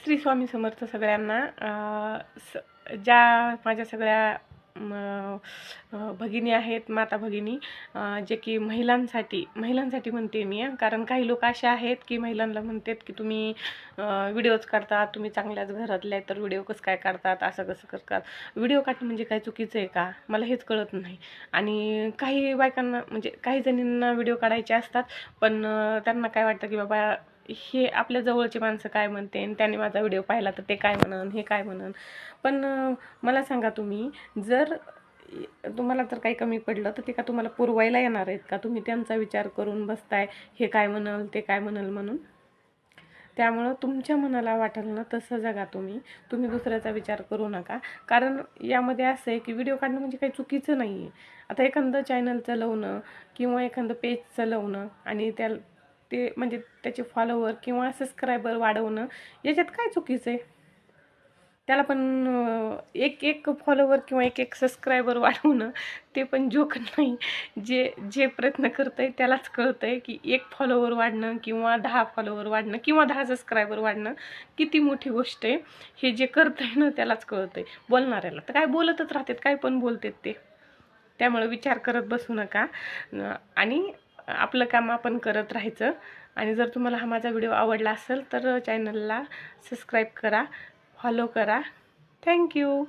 श्री स्वामी समर्थ सगळ्यांना. ज्या माझ्या सगळ्या भगिनी आहेत, माता भगिनी, जे की महिलांसाठी म्हणते मी, कारण काही लोक असे आहेत की महिलांना म्हणतात की तुम्ही व्हिडिओज करतात, तुम्ही चांगल्याच घरातल्या तर व्हिडिओ कसं काय काढतात, असं कसं करतात. व्हिडिओ काढणं म्हणजे काय चुकीचं आहे का? मला हेच कळत नाही. आणि काही बायकांना म्हणजे काही जणींना व्हिडिओ काढायचे असतात, पण त्यांना काय वाटतं की बाबा हे आपल्या जवळची माणसं काय म्हणते, त्याने माझा व्हिडिओ पाहिला तर ते काय म्हणन, हे काय म्हणन. पण मला सांगा, तुम्ही जर तुम्हाला जर काही कमी पडलं तर ते का तुम्हाला पुरवायला येणार आहेत का? तुम्ही त्यांचा विचार करून बसताय हे काय म्हणल ते काय म्हणल म्हणून. त्यामुळं तुमच्या मनाला वाटेल ना तसं जगा तुम्ही दुसऱ्याचा विचार करू नका. कारण यामध्ये असं आहे की व्हिडिओ काढणं म्हणजे काही चुकीचं नाही आहे. आता एखादं चॅनल चालवणं किंवा एखादं पेज चालवणं आणि ते म्हणजे त्याचे फॉलोवर किंवा सबस्क्रायबर वाढवणं, याच्यात काय चुकीचं आहे? त्याला पण एक एक फॉलोवर किंवा एक एक सबस्क्रायबर वाढवणं ते पण जोक नाही. जे जे प्रयत्न करतंय त्यालाच कळतंय की एक फॉलोवर वाढणं किंवा 10 फॉलोवर वाढणं किंवा 10 सबस्क्रायबर वाढणं किती मोठी गोष्ट आहे. हे जे करतंय ना त्यालाच कळतंय. बोलणाऱ्याला तर काय बोलतच राहतात, काय पण बोलतात ते. त्यामुळे विचार करत बसू नका आणि आपलं काम आपण करत राहायचं. आणि जर तुम्हाला हा माझा व्हिडिओ आवडला असेल तर चॅनलला सबस्क्राईब करा, फॉलो करा. थँक्यू.